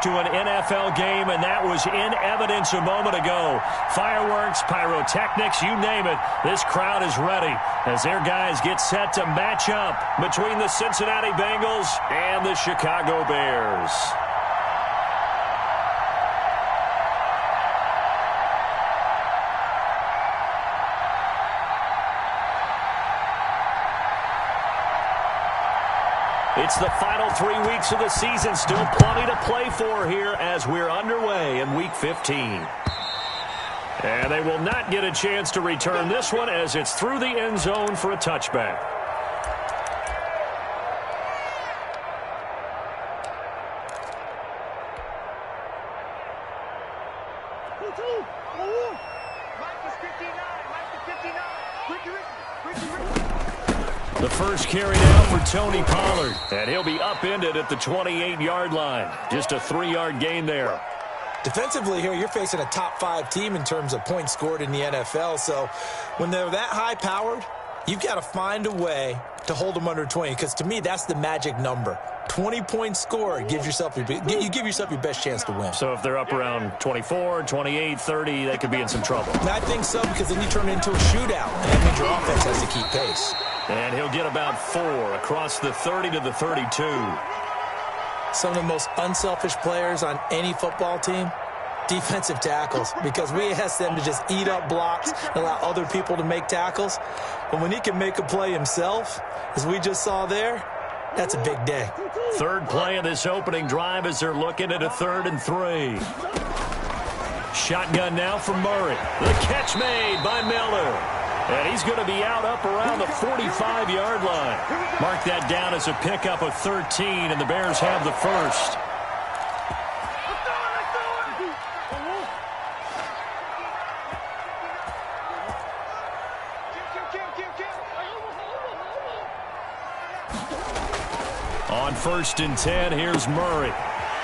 To an NFL game, and that was in evidence a moment ago. Fireworks, pyrotechnics, you name it. This crowd is ready as their guys get set to match up between the Cincinnati Bengals and the Chicago Bears. It's the final 3 weeks of the season. Still plenty to play for here as we're underway in Week 15. And they will not get a chance to return this one as it's through the end zone for a touchback. The first carry down for Tony Pollard, and he'll be upended at the 28-yard line. Just a 3-yard gain there. Defensively here, you're facing a top-5 team in terms of points scored in the NFL, so when they're that high-powered, you've got to find a way to hold them under 20, because to me, that's the magic number. 20 points scored, you give yourself your best chance to win. So if they're up around 24, 28, 30, they could be in some trouble. And I think so, because then you turn it into a shootout, and that means your offense has to keep pace. And he'll get about 4 across the 30 to the 32. Some of the most unselfish players on any football team, defensive tackles, because we ask them to just eat up blocks and allow other people to make tackles. But when he can make a play himself, as we just saw there, that's a big day. Third play of this opening drive as they're looking at a 3rd and 3. Shotgun now for Murray. The catch made by Miller. And he's going to be out up around the 45-yard line. Mark that down as a pickup of 13, and the Bears have the first. On 1st and 10, here's Murray.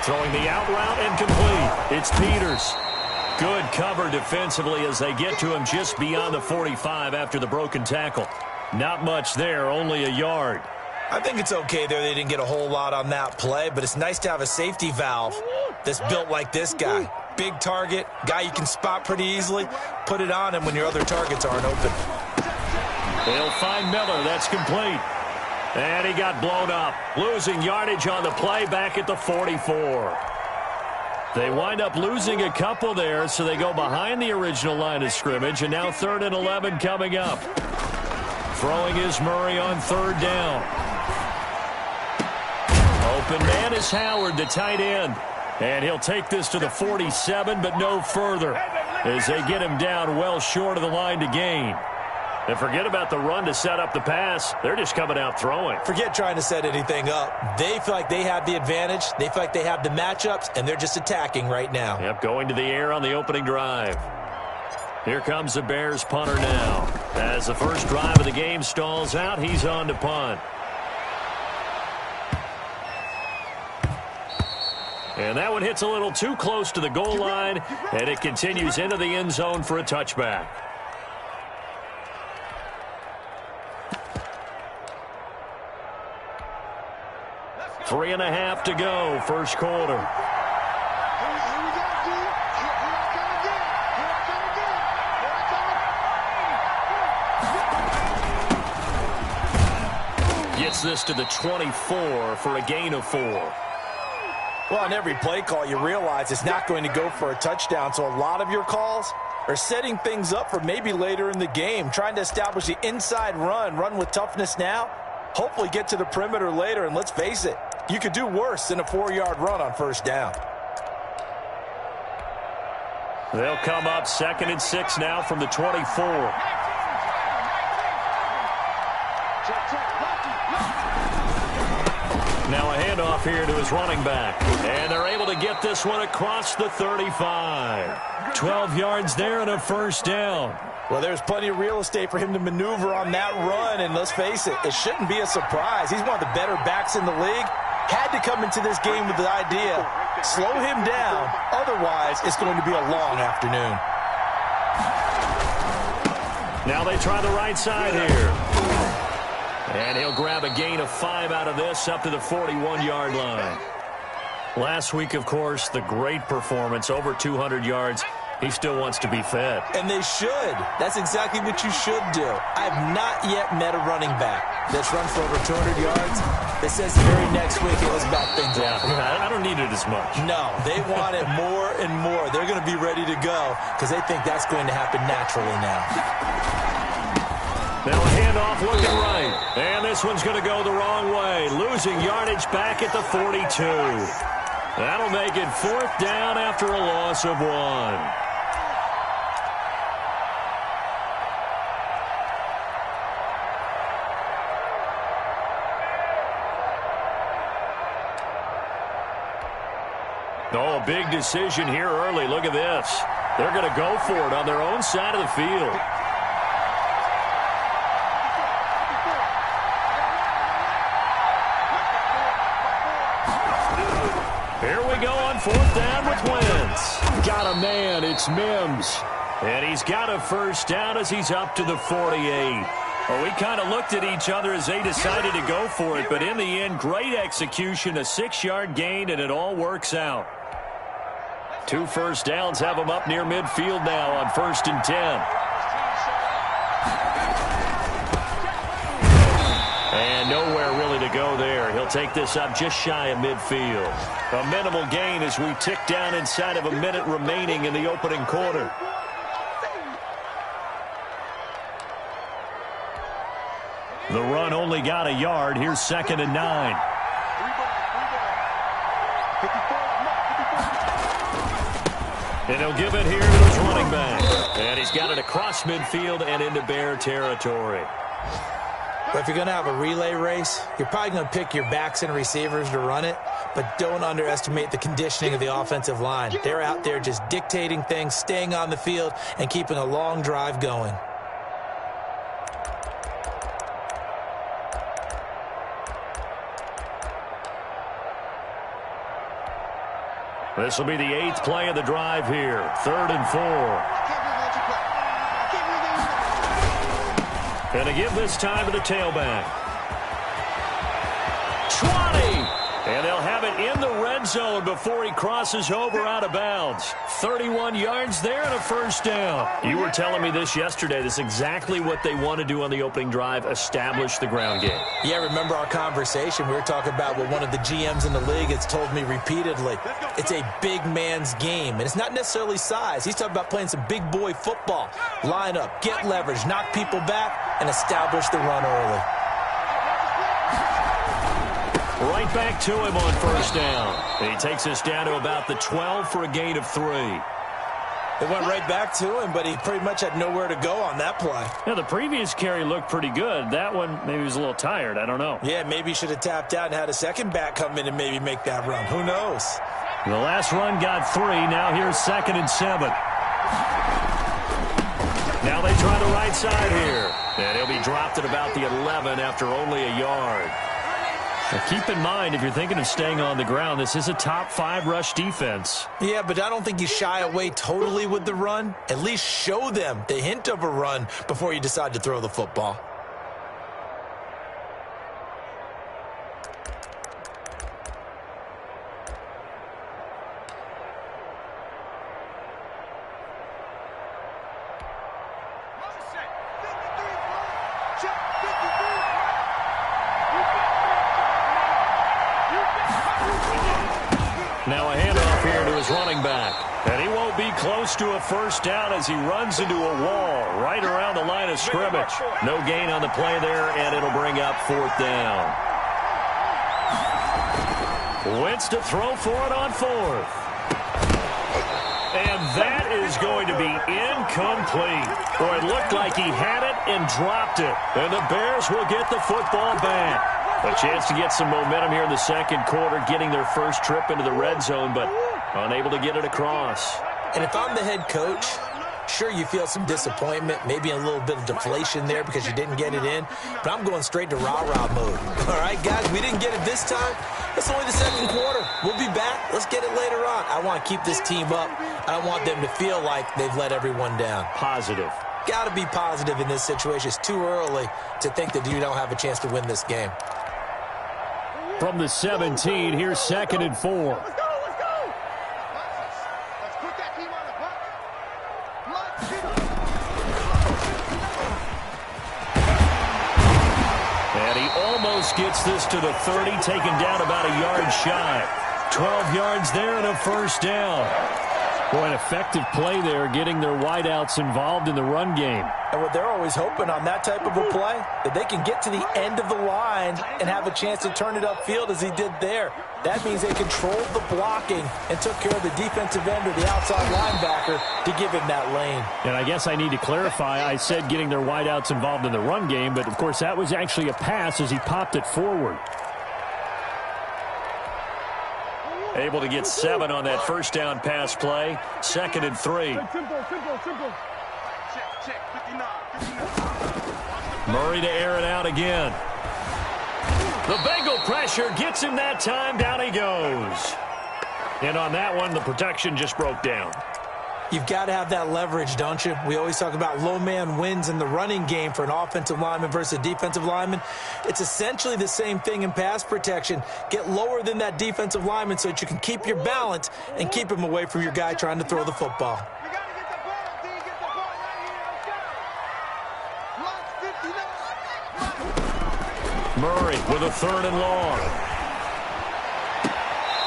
Throwing the out route incomplete. It's Peters. Good cover defensively as they get to him just beyond the 45 after the broken tackle. Not much there, only a yard. I think it's okay there. They didn't get a whole lot on that play, but it's nice to have a safety valve that's built like this guy. Big target, guy you can spot pretty easily. Put it on him when your other targets aren't open. They'll find Miller. That's complete. And he got blown up. Losing yardage on the play back at the 44. They wind up losing a couple there, so they go behind the original line of scrimmage, and now 3rd and 11 coming up. Throwing is Murray on 3rd down. Open man is Howard, the tight end. And he'll take this to the 47, but no further, as they get him down well short of the line to gain. And forget about the run to set up the pass. They're just coming out throwing. Forget trying to set anything up. They feel like they have the advantage. They feel like they have the matchups, and they're just attacking right now. Yep, going to the air on the opening drive. Here comes the Bears punter now. As the first drive of the game stalls out, he's on to punt. And that one hits a little too close to the goal line, and it continues into the end zone for a touchback. Three and a half to go, first quarter. Gets this to the 24 for a gain of 4. Well, on every play call, you realize it's not going to go for a touchdown, so a lot of your calls are setting things up for maybe later in the game, trying to establish the inside run with toughness now, hopefully get to the perimeter later, and let's face it, you could do worse than a 4-yard run on 1st down. They'll come up 2nd and 6 now from the 24. Now a handoff here to his running back. And they're able to get this one across the 35. 12 yards there and a 1st down. Well, there's plenty of real estate for him to maneuver on that run, and let's face it, it shouldn't be a surprise. He's one of the better backs in the league. Had to come into this game with the idea, slow him down, otherwise it's going to be a long afternoon. Now they try the right side here. And he'll grab a gain of 5 out of this up to the 41-yard line. Last week, of course, the great performance, over 200 yards. He still wants to be fed. And they should. That's exactly what you should do. I have not yet met a running back that's run for over 200 yards that says the very next week, hey, let's back things up. I don't need it as much. No, they want it more and more. They're going to be ready to go because they think that's going to happen naturally now. Now a handoff looking right. And this one's going to go the wrong way. Losing yardage back at the 42. That'll make it 4th down after a loss of 1. Oh, a big decision here early. Look at this. They're going to go for it on their own side of the field. Here we go on 4th down with Wentz. Got a man. It's Mims. And he's got a first down as he's up to the 48. Well, we kind of looked at each other as they decided to go for it, but in the end, great execution, a 6-yard gain, and it all works out. 2 first downs have him up near midfield now on 1st and 10. And nowhere really to go there. He'll take this up just shy of midfield. A minimal gain as we tick down inside of a minute remaining in the opening quarter. The run only got a yard. Here's 2nd and 9. And he'll give it here to his running back. And he's got it across midfield and into Bear territory. But if you're going to have a relay race, you're probably going to pick your backs and receivers to run it, but don't underestimate the conditioning of the offensive line. They're out there just dictating things, staying on the field, and keeping a long drive going. This will be the 8th play of the drive here. 3rd and 4. And to give this time to the tailback. 20! And they'll have it in the red zone before he crosses over out of bounds. 31 yards there and a first down. You were telling me this yesterday. This is exactly what they want to do on the opening drive, establish the ground game. Yeah, remember our conversation? We were talking about what one of the GMs in the league has told me repeatedly. It's a big man's game, and it's not necessarily size. He's talking about playing some big boy football. Line up, get leverage, knock people back, and establish the run early. Right back to him on first down. And he takes us down to about the 12 for a gain of 3. It went right back to him, but he pretty much had nowhere to go on that play. Yeah, the previous carry looked pretty good. That one, maybe he was a little tired. I don't know. Yeah, maybe he should have tapped out and had a second back come in and maybe make that run. Who knows? The last run got 3. Now here's 2nd and 7. Now they try the right side here. And he'll be dropped at about the 11 after only a yard. Now keep in mind, if you're thinking of staying on the ground, this is a top 5 rush defense. Yeah, but I don't think you shy away totally with the run. At least show them the hint of a run before you decide to throw the football. Now a handoff here to his running back. And he won't be close to a first down as he runs into a wall right around the line of scrimmage. No gain on the play there, and it'll bring up 4th down. Wentz to throw for it on 4th. And that is going to be incomplete. Boy, it looked like he had it and dropped it. And the Bears will get the football back. A chance to get some momentum here in the second quarter, getting their first trip into the red zone, but unable to get it across. And if I'm the head coach, sure, you feel some disappointment, maybe a little bit of deflation there because you didn't get it in, but I'm going straight to rah-rah mode. All right, guys, we didn't get it this time. It's only the second quarter. We'll be back. Let's get it later on. I want to keep this team up. I don't want them to feel like they've let everyone down. Positive. Got to be positive in this situation. It's too early to think that you don't have a chance to win this game. From the 17, here's 2nd and 4. gets this to the 30, taken down about a yard shy. 12 yards there and a first down. Boy, an effective play there, getting their wideouts involved in the run game. And what they're always hoping on that type of a play, that they can get to the end of the line and have a chance to turn it upfield as he did there. That means they controlled the blocking and took care of the defensive end or the outside linebacker to give him that lane. And I guess I need to clarify, I said getting their wideouts involved in the run game, but of course that was actually a pass as he popped it forward. Able to get 7 on that first down pass play. 2nd and 3. Murray to air it out again. The Bengal pressure gets him that time. Down he goes. And on that one, the protection just broke down. You've got to have that leverage, don't you? We always talk about low man wins in the running game for an offensive lineman versus a defensive lineman. It's essentially the same thing in pass protection. Get lower than that defensive lineman so that you can keep your balance and keep him away from your guy trying to throw the football. Murray with a 3rd and long.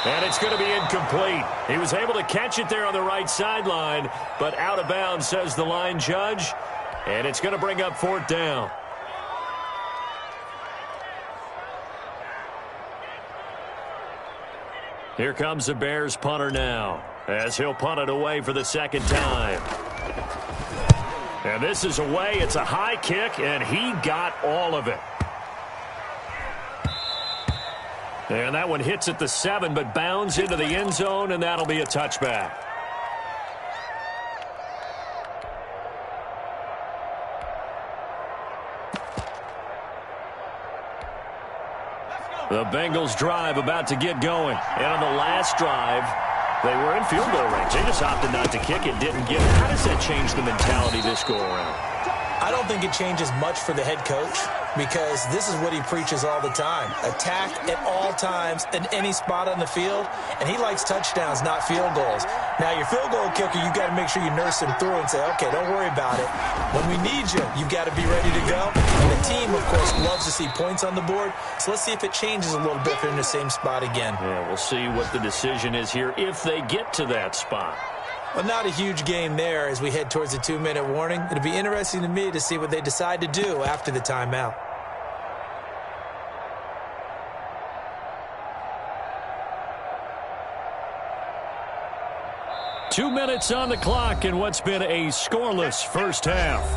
And it's going to be incomplete. He was able to catch it there on the right sideline, but out of bounds, says the line judge. And it's going to bring up 4th down. Here comes the Bears punter now, as he'll punt it away for the 2nd time. And this is away. It's a high kick, and he got all of it. And that one hits at the 7, but bounds into the end zone, and that'll be a touchback. The Bengals drive about to get going. And on the last drive, they were in field goal range. They just opted not to kick it, didn't get it. How does that change the mentality this go-around? I don't think it changes much for the head coach because this is what he preaches all the time. Attack at all times in any spot on the field, and he likes touchdowns, not field goals. Now, your field goal kicker, you've got to make sure you nurse him through and say, okay, don't worry about it. When we need you, you've got to be ready to go. And the team, of course, loves to see points on the board, so let's see if it changes a little bit if they're in the same spot again. Yeah, we'll see what the decision is here if they get to that spot. Well, not a huge game there as we head towards the 2-minute warning. It'll be interesting to me to see what they decide to do after the timeout. Two minutes on the clock in what's been a scoreless first half.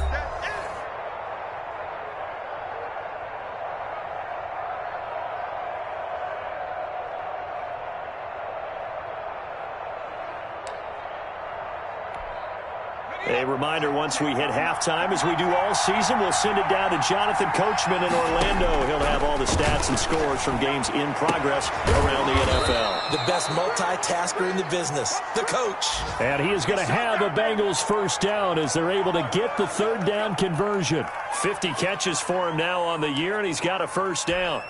A reminder, once we hit halftime, as we do all season, we'll send it down to Jonathan Coachman in Orlando. He'll have all the stats and scores from games in progress around the NFL. The best multitasker in the business, the coach. And he is going to have a Bengals first down as they're able to get the 3rd down conversion. 50 catches for him now on the year, and he's got a first down.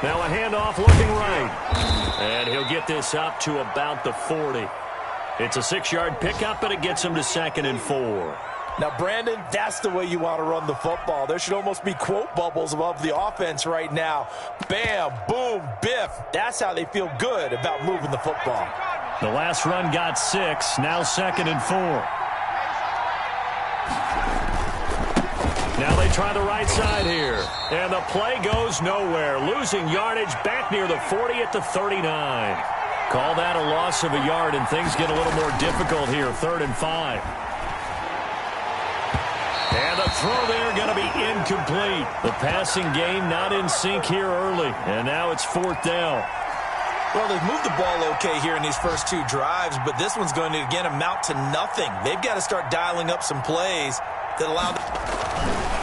Now a handoff looking right. And he'll get this up to about the 40. It's a 6-yard pickup, but it gets him to 2nd and 4. Now, Brandon, that's the way you want to run the football. There should almost be quote bubbles above the offense right now. Bam, boom, biff. That's how they feel good about moving the football. The last run got 6, now 2nd and 4. Now they try the right side here. And the play goes nowhere. Losing yardage back near the 40 at the 39. Call that a loss of a yard, and things get a little more difficult here. 3rd and 5. And the throw there going to be incomplete. The passing game not in sync here early. And now it's 4th down. Well, they've moved the ball okay here in these first 2 drives, but this one's going to, again, amount to nothing. They've got to start dialing up some plays that allow them.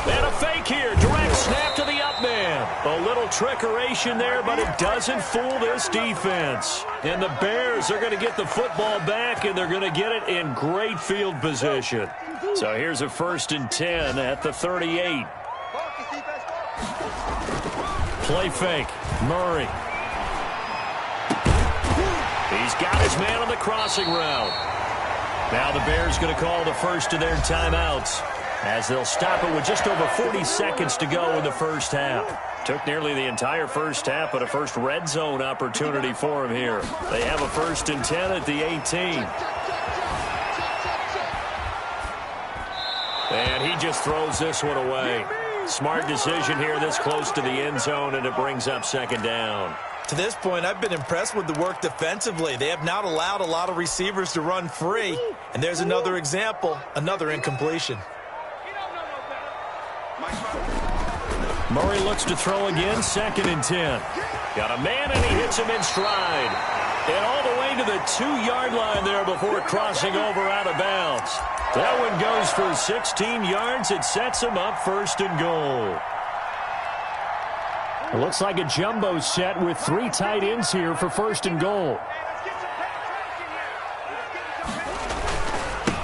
And a fake here. Direct snap to the up man. A little trickeration there, but it doesn't fool this defense. And the Bears are going to get the football back, and they're going to get it in great field position. So here's a 1st and 10 at the 38. Play fake. Murray. He's got his man on the crossing route. Now the Bears going to call the first of their timeouts as they'll stop it with just over 40 seconds to go in the first half. Took nearly the entire first half, but a first red zone opportunity for him here. They have a 1st and 10 at the 18. And he just throws this one away. Smart decision here this close to the end zone, and it brings up 2nd down. To this point, I've been impressed with the work defensively. They have not allowed a lot of receivers to run free. And there's another example, another incompletion. Murray looks to throw again, 2nd and 10. Got a man, and he hits him in stride. And all the way to the 2-yard line there before crossing over out of bounds. That one goes for 16 yards. It sets him up 1st and goal. It looks like a jumbo set with 3 tight ends here for 1st and goal.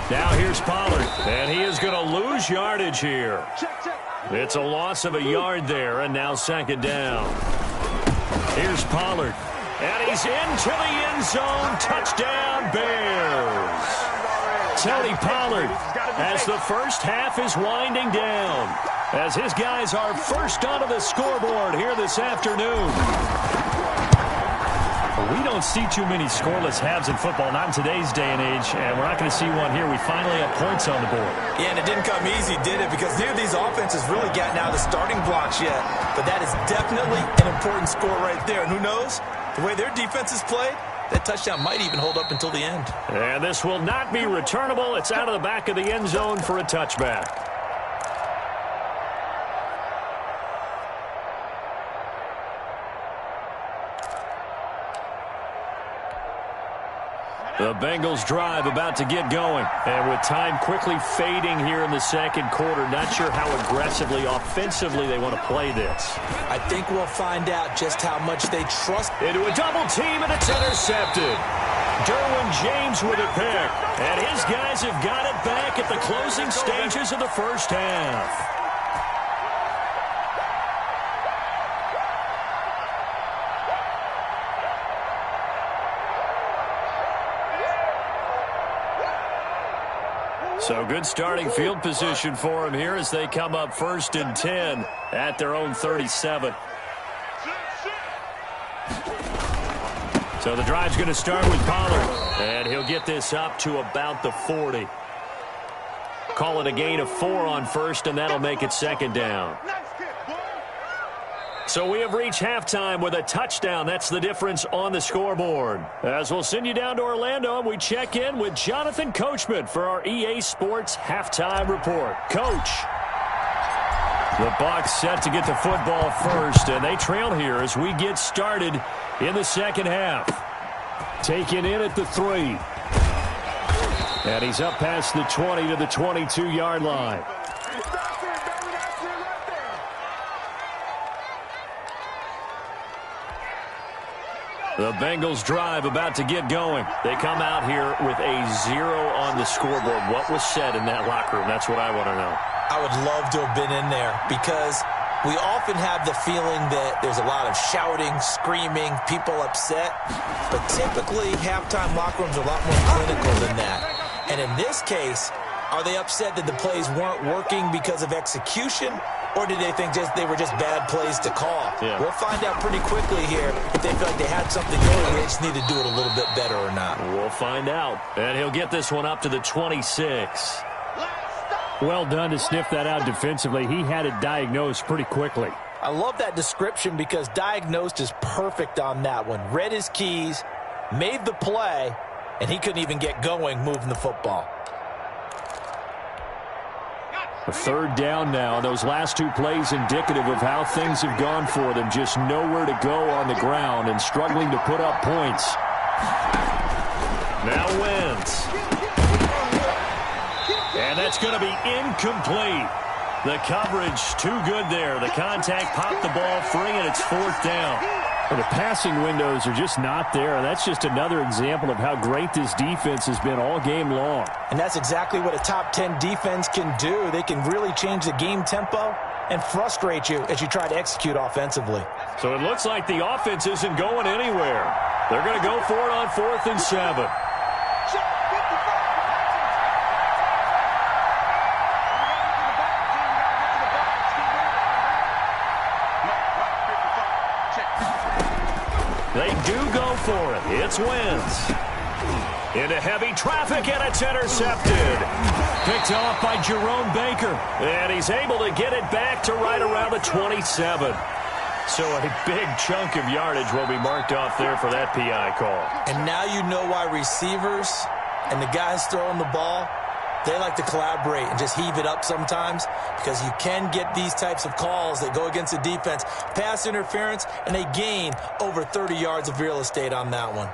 Now here's Pollard, and he is going to lose yardage here. It's a loss of a yard there, and now 2nd down. Here's Pollard, and he's into the end zone. Touchdown, Bears. Tony Pollard, as the first half is winding down, as his guys are first onto the scoreboard here this afternoon. We don't see too many scoreless halves in football, not in today's day and age, and we're not going to see one here. We finally have points on the board. Yeah, and it didn't come easy, did it? Because neither of these offenses really gotten out of the starting blocks yet. But that is definitely an important score right there. And who knows? The way their defense is played, that touchdown might even hold up until the end. And this will not be returnable. It's out of the back of the end zone for a touchback. The Bengals drive about to get going. And with time quickly fading here in the 2nd quarter, not sure how aggressively, offensively they want to play this. I think we'll find out just how much they trust. Into a double team, and it's intercepted. Derwin James with a pick. And his guys have got it back at the closing stages of the first half. So good starting field position for him here as they come up 1st and 10 at their own 37. So the drive's going to start with Pollard, and he'll get this up to about the 40. Call it a gain of 4 on 1st, and that'll make it 2nd down. So we have reached halftime with a touchdown. That's the difference on the scoreboard. As we'll send you down to Orlando, and we check in with Jonathan Coachman for our EA Sports Halftime Report. Coach. The Bucs set to get the football first, and they trail here as we get started in the 2nd half. Taken in at the 3. And he's up past the 20 to the 22-yard line. The Bengals drive about to get going. They come out here with a 0 on the scoreboard. What was said in that locker room? That's what I want to know. I would love to have been in there because we often have the feeling that there's a lot of shouting, screaming, people upset. But typically, halftime locker rooms are a lot more clinical than that. And in this case, are they upset that the plays weren't working because of execution? Or did they think they were just bad plays to call? Yeah. We'll find out pretty quickly here if they feel like they had something going. They just need to do it a little bit better or not. We'll find out. And he'll get this one up to the 26. Well done to sniff that out defensively. He had it diagnosed pretty quickly. I love that description because diagnosed is perfect on that one. Read his keys, made the play, and he couldn't even get going moving the football. A 3rd down now. Those last 2 plays indicative of how things have gone for them. Just nowhere to go on the ground and struggling to put up points. Now Wentz. And that's going to be incomplete. The coverage too good there. The contact popped the ball free, and it's 4th down. Well, the passing windows are just not there, and that's just another example of how great this defense has been all game long. And that's exactly what a top 10 defense can do. They can really change the game tempo and frustrate you as you try to execute offensively. So it looks like the offense isn't going anywhere. They're going to go for it on 4th and 7. They do go for it. It's Wentz. Into heavy traffic, and it's intercepted. Picked off by Jerome Baker. And he's able to get it back to right around the 27. So a big chunk of yardage will be marked off there for that PI call. And now you know why receivers and the guys throwing the ball, they like to collaborate and just heave it up sometimes, because you can get these types of calls that go against the defense. Pass interference, and they gain over 30 yards of real estate on that one.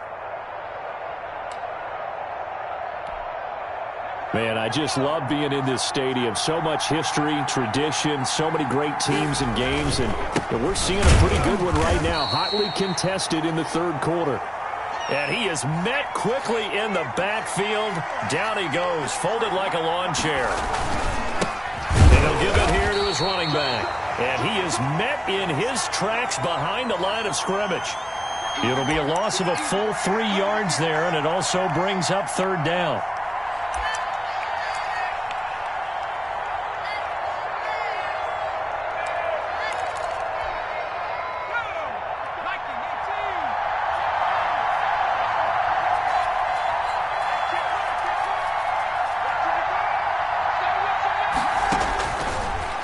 Man, I just love being in this stadium. So much history, tradition, so many great teams and games, and we're seeing a pretty good one right now, hotly contested in the third quarter. And he is met quickly in the backfield. Down he goes, folded like a lawn chair. And he'll give it here to his running back. And he is met in his tracks behind the line of scrimmage. It'll be a loss of a full 3 yards there, and it also brings up third down.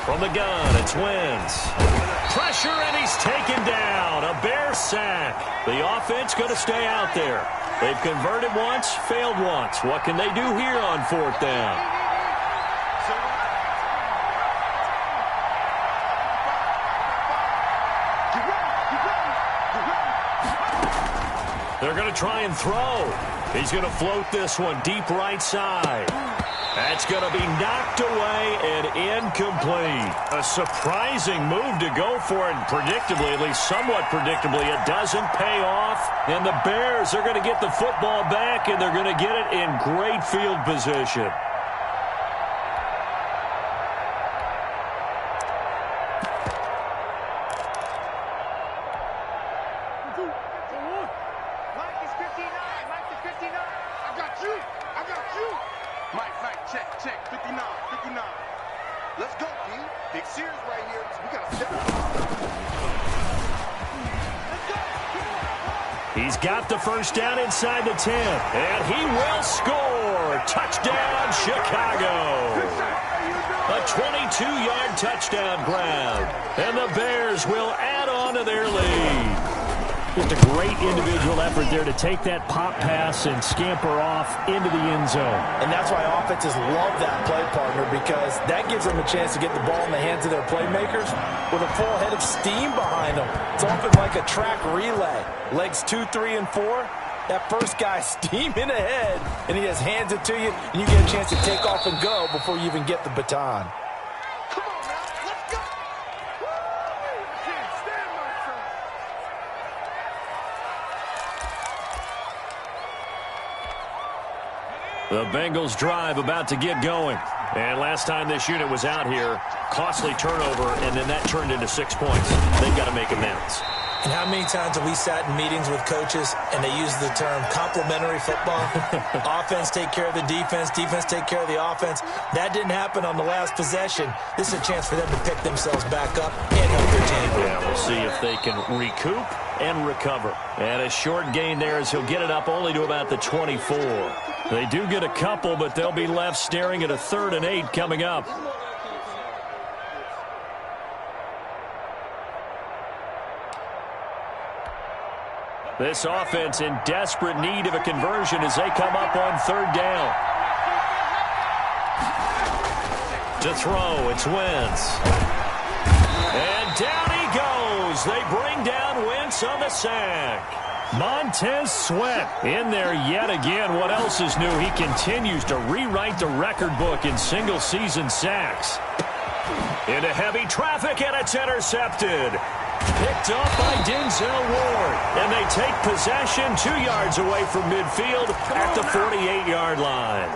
From the gun, it's Wentz. Pressure, and he's taken down. A Bear sack. The offense going to stay out there. They've converted once, failed once. What can they do here on fourth down? They're going to try and throw. He's going to float this one deep right side. That's going to be knocked away and incomplete. A surprising move to go for it, and predictably, at least somewhat predictably, it doesn't pay off. And the Bears are going to get the football back, and they're going to get it in great field position. He's got the first down inside the 10, and he will score. Touchdown, Chicago. A 22-yard touchdown grab, and the Bears will add on to their lead. Just a great individual effort there to take that pop pass and scamper off into the end zone. And that's why offenses love that play, partner, because that gives them a chance to get the ball in the hands of their playmakers with a full head of steam behind them. It's often like a track relay. Legs 2, 3, and 4. That first guy steaming ahead, and he just hands it to you, and you get a chance to take off and go before you even get the baton. The Bengals drive about to get going. And last time this unit was out here, costly turnover, and then that turned into 6 points. They've got to make amends. And how many times have we sat in meetings with coaches and they use the term complementary football? Offense take care of the defense, defense take care of the offense. That didn't happen on the last possession. This is a chance for them to pick themselves back up and help their team. Yeah, we'll see if they can recoup and recover. And a short gain there as he'll get it up only to about the 24. They do get a couple, but they'll be left staring at a 3rd and 8 coming up. This offense in desperate need of a conversion as they come up on 3rd down. To throw, it's Wentz. And down he goes. They bring down Wentz on the sack. Montez Sweat in there yet again. What else is new? He continues to rewrite the record book in single-season sacks. Into heavy traffic, and it's intercepted. Picked off by Denzel Ward. And they take possession 2 yards away from midfield at the 48-yard line.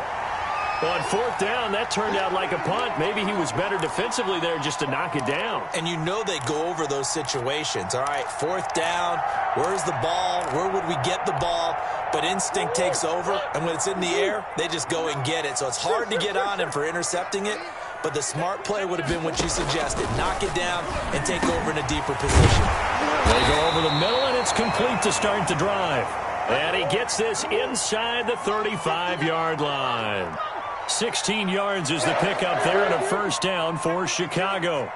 On 4th down, that turned out like a punt. Maybe he was better defensively there just to knock it down. And you know they go over those situations. All right, 4th down, where's the ball? Where would we get the ball? But instinct takes over, and when it's in the air, they just go and get it. So it's hard to get on him for intercepting it, but the smart play would have been what you suggested. Knock it down and take over in a deeper position. They go over the middle, and it's complete to start the drive. And he gets this inside the 35-yard line. 16 yards is the pickup there and a first down for Chicago.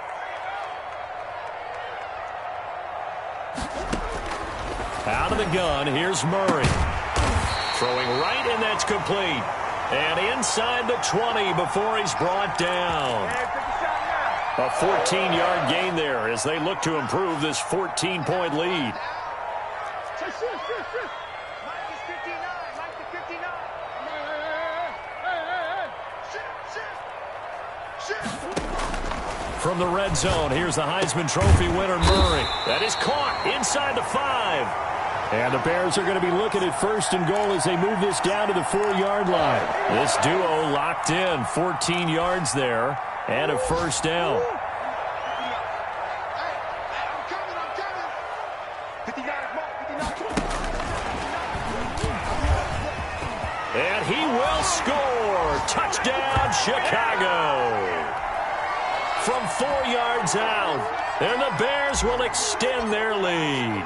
Out of the gun, here's Murray. Throwing right, and that's complete. And inside the 20 before he's brought down. A 14-yard gain there as they look to improve this 14-point lead. From the red zone, here's the Heisman Trophy winner, Murray. That is caught inside the 5. And the Bears are going to be looking at first and goal as they move this down to the 4-yard line. This duo locked in, 14 yards there, and a first down. And he will score. Touchdown, Chicago. From 4 yards out, and the Bears will extend their lead.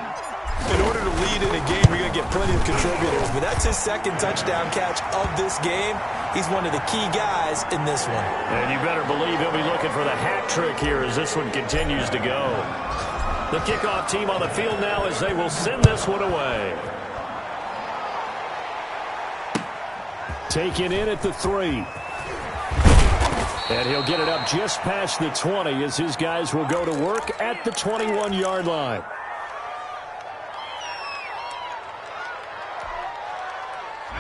In order to lead in a game, you're going to get plenty of contributors, but that's his second touchdown catch of this game. He's one of the key guys in this one. And you better believe he'll be looking for the hat trick here as this one continues to go. The kickoff team on the field now as they will send this one away. Taken in at the 3. And he'll get it up just past the 20 as his guys will go to work at the 21-yard line.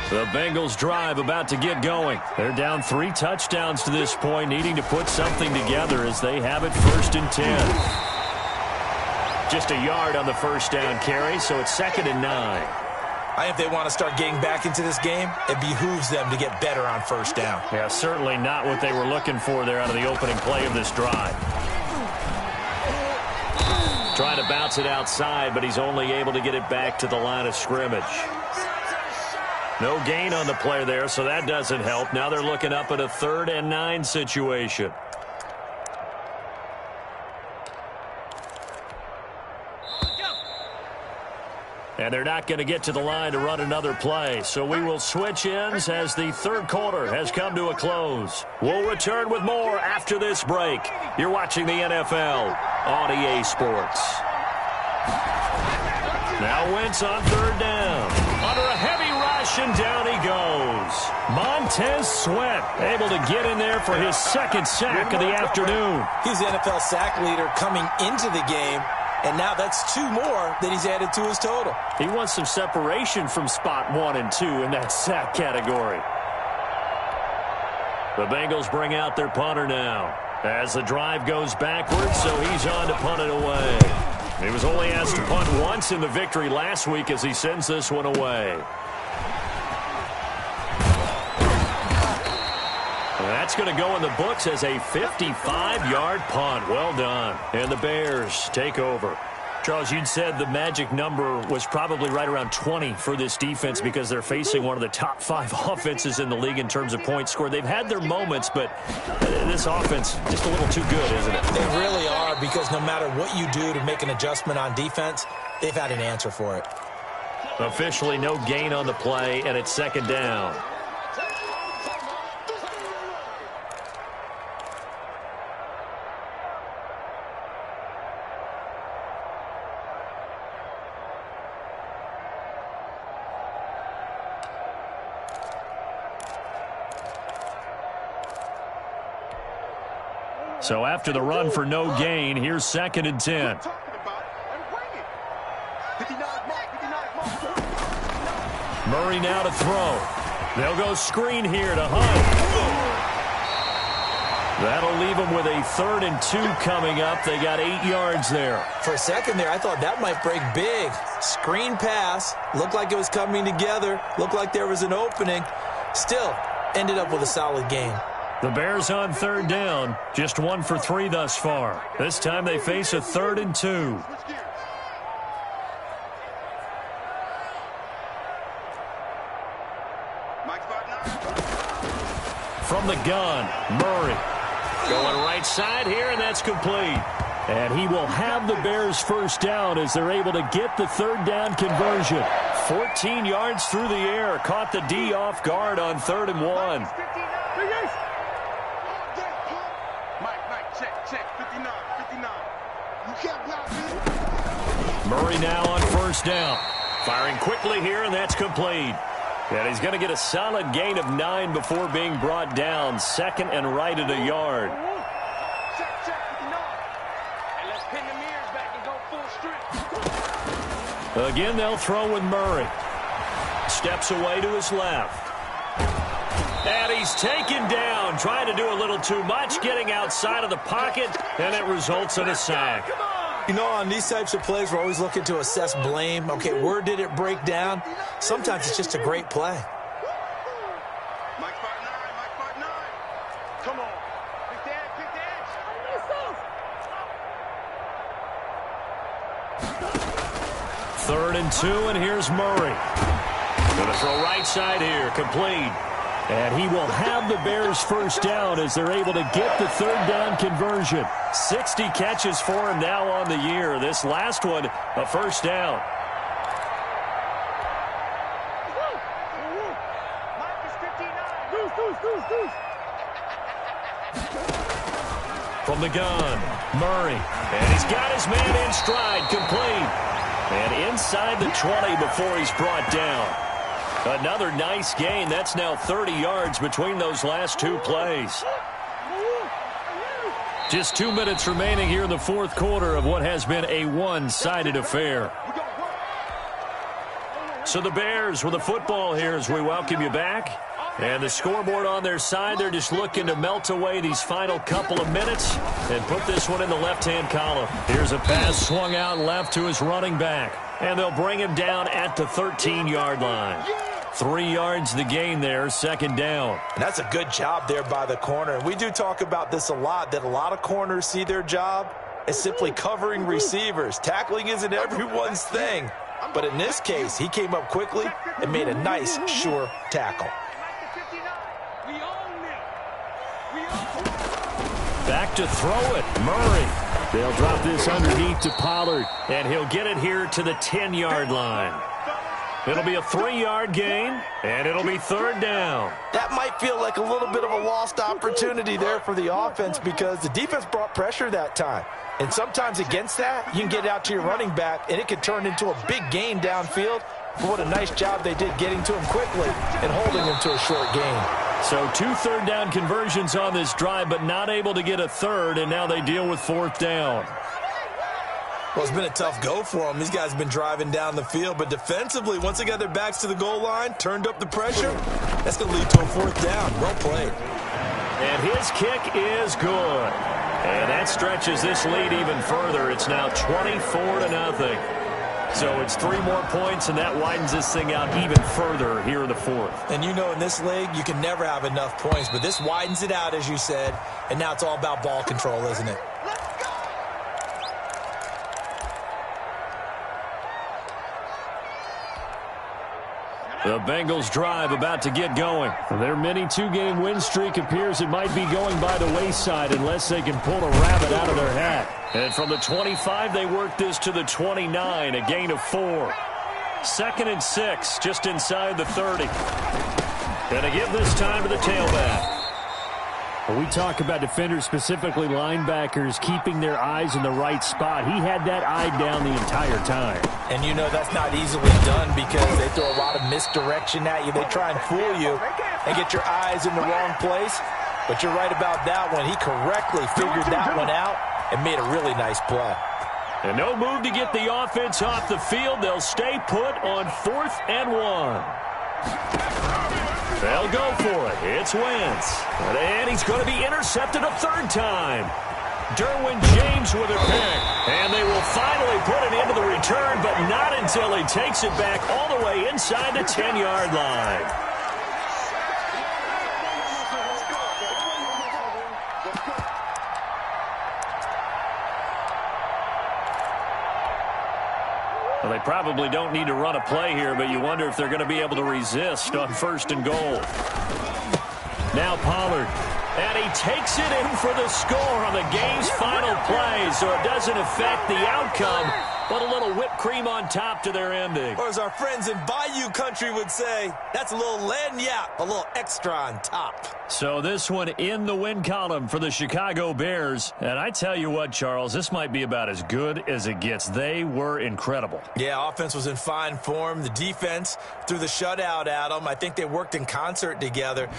The Bengals drive about to get going. They're down 3 touchdowns to this point, needing to put something together as they have it 1st and 10. Just a yard on the first down carry, so it's 2nd and 9. I think if they want to start getting back into this game, it behooves them to get better on first down. Yeah, certainly not what they were looking for there out of the opening play of this drive. Trying to bounce it outside, but he's only able to get it back to the line of scrimmage. No gain on the play there, so that doesn't help. Now they're looking up at a 3rd and 9 situation. And they're not going to get to the line to run another play. So we will switch ends as the 3rd quarter has come to a close. We'll return with more after this break. You're watching the NFL on EA Sports. Now Wentz on 3rd down. Under a heavy rush, and down he goes. Montez Sweat able to get in there for his 2nd sack of the afternoon. He's the NFL sack leader coming into the game. And now that's 2 more that he's added to his total. He wants some separation from spot 1 and 2 in that sack category. The Bengals bring out their punter now as the drive goes backwards, so he's on to punt it away. He was only asked to punt once in the victory last week as he sends this one away. That's going to go in the books as a 55-yard punt. Well done. And the Bears take over. Charles, you'd said the magic number was probably right around 20 for this defense because they're facing one of the top 5 offenses in the league in terms of points scored. They've had their moments, but this offense just a little too good, isn't it? They really are, because no matter what you do to make an adjustment on defense, they've had an answer for it. Officially no gain on the play, and it's 2nd down. So after the run for no gain, here's 2nd and 10. Murray now to throw. They'll go screen here to Hunt. That'll leave them with a 3rd and 2 coming up. They got 8 yards there. For a second there, I thought that might break big. Screen pass. Looked like it was coming together. Looked like there was an opening. Still, ended up with a solid gain. The Bears on 3rd down, just 1 for 3 thus far. This time they face a 3rd and 2. From the gun, Murray. Going right side here, and that's complete. And he will have the Bears first down as they're able to get the third down conversion. 14 yards through the air. Caught the D off guard on 3rd and 1. Mike, check, 59. Murray now on first down. Firing quickly here, and that's complete. And he's going to get a solid gain of 9 before being brought down. 2nd and right at a yard. Again, they'll throw with Murray. Steps away to his left. And he's taken down, trying to do a little too much, getting outside of the pocket, and it results in a sack. You know, on these types of plays, we're always looking to assess blame. Okay, where did it break down? Sometimes it's just a great play. Mike 5'9". Come on. Pick the edge. 3rd and 2, and here's Murray. Going to throw right side here, complete. And he will have the Bears first down as they're able to get the third down conversion. 60 catches for him now on the year. This last one, a first down. From the gun, Murray. And he's got his man in stride, complete. And inside the 20 before he's brought down. Another nice gain. That's now 30 yards between those last 2 plays. Just 2 minutes remaining here in the 4th quarter of what has been a one-sided affair. So the Bears with the football here as we welcome you back. And the scoreboard on their side, they're just looking to melt away these final couple of minutes and put this one in the left-hand column. Here's a pass swung out left to his running back. And they'll bring him down at the 13-yard line. 3 yards the gain there, 2nd down. And that's a good job there by the corner. And we do talk about this a lot, that a lot of corners see their job as simply covering receivers. Tackling isn't everyone's thing. But in this case, he came up quickly and made a nice, sure tackle. Back to throw it, Murray. They'll drop this underneath to Pollard, and he'll get it here to the 10-yard line. It'll be a 3-yard gain, and it'll be 3rd down. That might feel like a little bit of a lost opportunity there for the offense because the defense brought pressure that time. And sometimes against that, you can get out to your running back, and it could turn into a big gain downfield. But what a nice job they did getting to him quickly and holding him to a short gain. So 2 third down conversions on this drive, but not able to get a third, and now they deal with 4th down. Well, it's been a tough go for them. These guys have been driving down the field, but defensively, once they got their backs to the goal line, turned up the pressure, that's going to lead to a 4th down. Well played. And his kick is good. And that stretches this lead even further. It's now 24-0. So it's 3 more points, and that widens this thing out even further here in the 4th. And you know in this league, you can never have enough points, but this widens it out, as you said, and now it's all about ball control, isn't it? The Bengals drive about to get going. Their mini 2-game win streak appears it might be going by the wayside unless they can pull a rabbit out of their hat. And from the 25, they work this to the 29, a gain of 4. 2nd and 6, just inside the 30. And to give this time to the tailback. When we talk about defenders, specifically linebackers, keeping their eyes in the right spot, he had that eye down the entire time. And you know that's not easily done because they throw a lot of misdirection at you. They try and fool you and get your eyes in the wrong place. But you're right about that one. He correctly figured that one out and made a really nice play. And no move to get the offense off the field. They'll stay put on 4th and 1. They'll go for it. It's Wentz. And he's going to be intercepted a 3rd time. Derwin James with a pick. And they will finally put it into the return, but not until he takes it back all the way inside the 10-yard line. Well, they probably don't need to run a play here, but you wonder if they're going to be able to resist on 1st and goal. Now Pollard. And he takes it in for the score on the game's final play, so it doesn't affect the outcome, but a little whipped cream on top to their ending. Or as our friends in Bayou Country would say, that's a little lagniappe, a little extra on top. So this one in the win column for the Chicago Bears. And I tell you what, Charles, this might be about as good as it gets. They were incredible. Yeah, offense was in fine form. The defense threw the shutout at them. I think they worked in concert together.